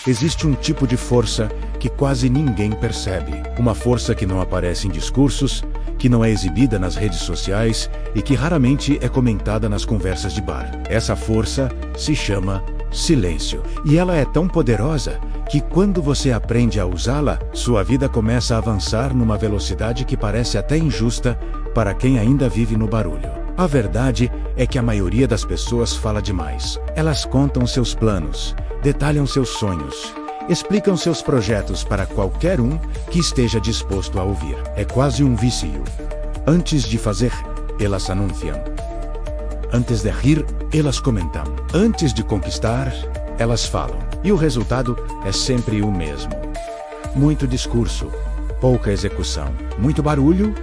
Existe um tipo de força que quase ninguém percebe. Uma força que não aparece em discursos, que não é exibida nas redes sociais e que raramente é comentada nas conversas de bar. Essa força se chama silêncio. E ela é tão poderosa que quando você aprende a usá-la, sua vida começa a avançar numa velocidade que parece até injusta para quem ainda vive no barulho. A verdade é que a maioria das pessoas fala demais. Elas contam seus planos, detalham seus sonhos, explicam seus projetos para qualquer um que esteja disposto a ouvir. É quase um vício. Antes de fazer, elas anunciam. Antes de rir, elas comentam. Antes de conquistar, elas falam. E o resultado é sempre o mesmo. Muito discurso, pouca execução. Muito barulho,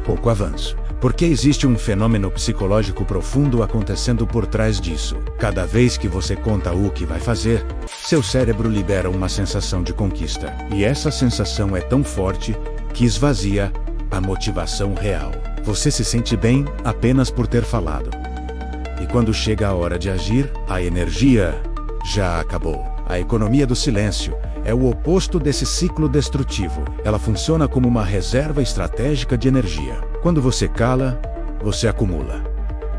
pouco avanço. Porque existe um fenômeno psicológico profundo acontecendo por trás disso. Cada vez que você conta o que vai fazer, seu cérebro libera uma sensação de conquista. E essa sensação é tão forte que esvazia a motivação real. Você se sente bem apenas por ter falado. E quando chega a hora de agir, a energia já acabou. A economia do silêncio é o oposto desse ciclo destrutivo. Ela funciona como uma reserva estratégica de energia. Quando você cala, você acumula.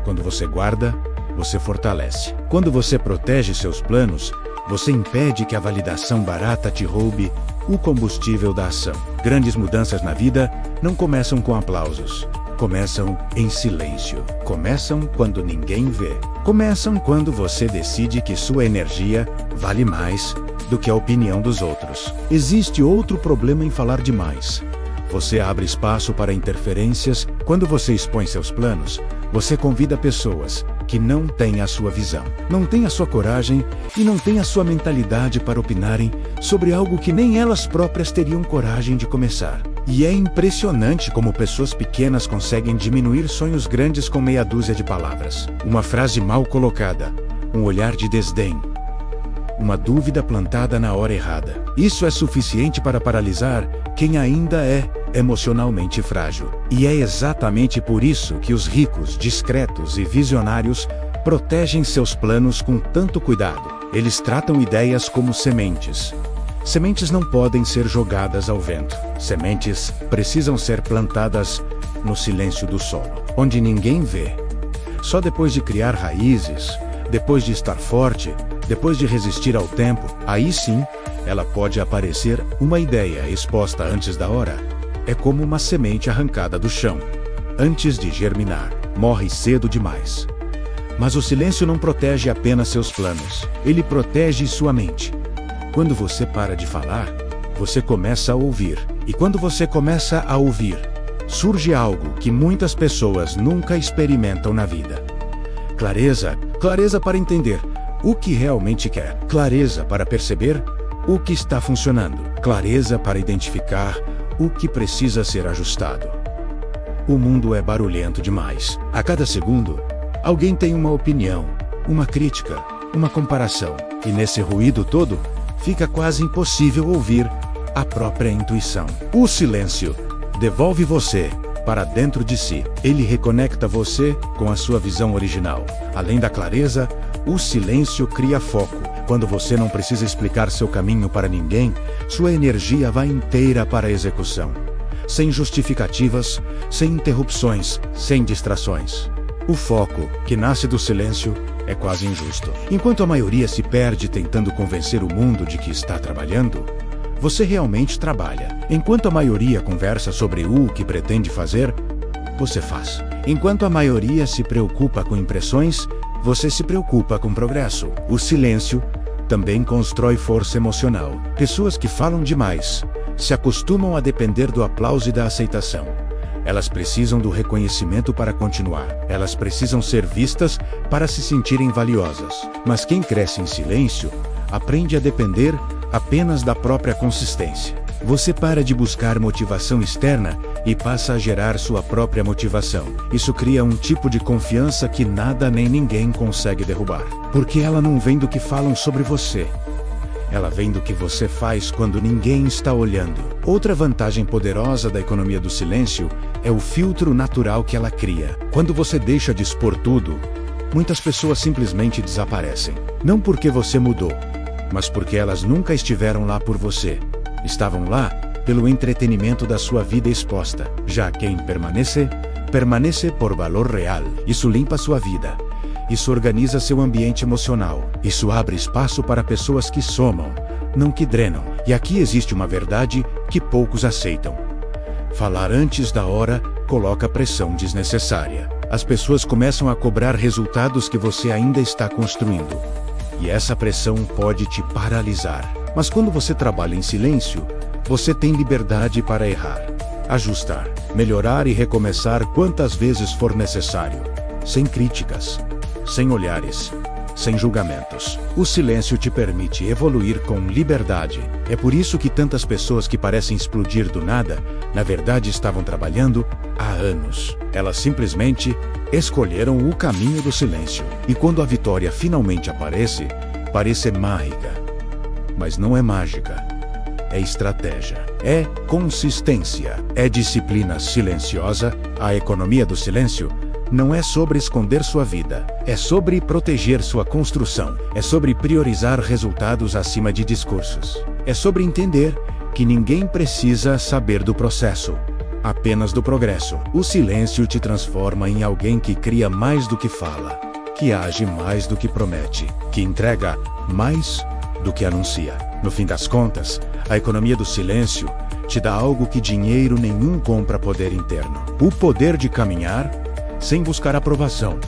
Quando você guarda, você fortalece. Quando você protege seus planos, você impede que a validação barata te roube o combustível da ação. Grandes mudanças na vida não começam com aplausos. Começam em silêncio. Começam quando ninguém vê. Começam quando você decide que sua energia vale mais do que a opinião dos outros. Existe outro problema em falar demais. Você abre espaço para interferências. Quando você expõe seus planos, você convida pessoas que não têm a sua visão, não têm a sua coragem e não têm a sua mentalidade para opinarem sobre algo que nem elas próprias teriam coragem de começar. E é impressionante como pessoas pequenas conseguem diminuir sonhos grandes com meia dúzia de palavras. Uma frase mal colocada, um olhar de desdém, uma dúvida plantada na hora errada. Isso é suficiente para paralisar quem ainda é emocionalmente frágil. E é exatamente por isso que os ricos, discretos e visionários protegem seus planos com tanto cuidado. Eles tratam ideias como sementes. Sementes não podem ser jogadas ao vento. Sementes precisam ser plantadas no silêncio do solo, onde ninguém vê. Só depois de criar raízes, depois de estar forte, depois de resistir ao tempo, aí sim, ela pode aparecer. Uma ideia exposta antes da hora é como uma semente arrancada do chão. Antes de germinar, morre cedo demais. Mas o silêncio não protege apenas seus planos, ele protege sua mente. Quando você para de falar, você começa a ouvir. E quando você começa a ouvir, surge algo que muitas pessoas nunca experimentam na vida. Clareza, clareza para entender o que realmente quer. Clareza para perceber o que está funcionando. Clareza para identificar o que precisa ser ajustado. O mundo é barulhento demais. A cada segundo, alguém tem uma opinião, uma crítica, uma comparação. E nesse ruído todo, fica quase impossível ouvir a própria intuição. O silêncio devolve você para dentro de si. Ele reconecta você com a sua visão original. Além da clareza, o silêncio cria foco. Quando você não precisa explicar seu caminho para ninguém, sua energia vai inteira para a execução. Sem justificativas, sem interrupções, sem distrações. O foco, que nasce do silêncio, é quase injusto. Enquanto a maioria se perde tentando convencer o mundo de que está trabalhando, você realmente trabalha. Enquanto a maioria conversa sobre o que pretende fazer, você faz. Enquanto a maioria se preocupa com impressões, você se preocupa com progresso. O silêncio também constrói força emocional. Pessoas que falam demais se acostumam a depender do aplauso e da aceitação. Elas precisam do reconhecimento para continuar. Elas precisam ser vistas para se sentirem valiosas. Mas quem cresce em silêncio aprende a depender apenas da própria consistência. Você para de buscar motivação externa e passa a gerar sua própria motivação. Isso cria um tipo de confiança que nada nem ninguém consegue derrubar. Porque ela não vem do que falam sobre você. Ela vem do que você faz quando ninguém está olhando. Outra vantagem poderosa da economia do silêncio é o filtro natural que ela cria. Quando você deixa de expor tudo, muitas pessoas simplesmente desaparecem. Não porque você mudou, mas porque elas nunca estiveram lá por você. Estavam lá pelo entretenimento da sua vida exposta. Já quem permanece, permanece por valor real. Isso limpa sua vida. Isso organiza seu ambiente emocional. Isso abre espaço para pessoas que somam, não que drenam. E aqui existe uma verdade que poucos aceitam. Falar antes da hora coloca pressão desnecessária. As pessoas começam a cobrar resultados que você ainda está construindo. E essa pressão pode te paralisar. Mas quando você trabalha em silêncio, você tem liberdade para errar, ajustar, melhorar e recomeçar quantas vezes for necessário. Sem críticas, sem olhares, sem julgamentos. O silêncio te permite evoluir com liberdade. É por isso que tantas pessoas que parecem explodir do nada, na verdade estavam trabalhando há anos. Elas simplesmente escolheram o caminho do silêncio. E quando a vitória finalmente aparece, parece mágica. Mas não é mágica. É estratégia. É consistência. É disciplina silenciosa. A economia do silêncio não é sobre esconder sua vida. É sobre proteger sua construção. É sobre priorizar resultados acima de discursos. É sobre entender que ninguém precisa saber do processo, apenas do progresso. O silêncio te transforma em alguém que cria mais do que fala, que age mais do que promete, que entrega mais do que anuncia. No fim das contas, a economia do silêncio te dá algo que dinheiro nenhum compra: poder interno. O poder de caminhar sem buscar aprovação.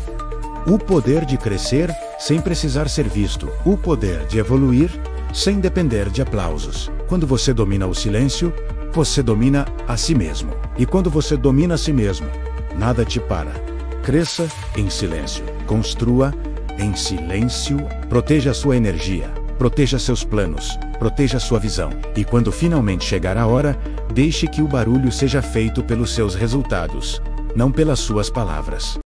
O poder de crescer sem precisar ser visto. O poder de evoluir sem depender de aplausos. Quando você domina o silêncio, você domina a si mesmo. E quando você domina a si mesmo, nada te para. Cresça em silêncio. Construa em silêncio. Proteja sua energia. Proteja seus planos. Proteja sua visão. E quando finalmente chegar a hora, deixe que o barulho seja feito pelos seus resultados, não pelas suas palavras.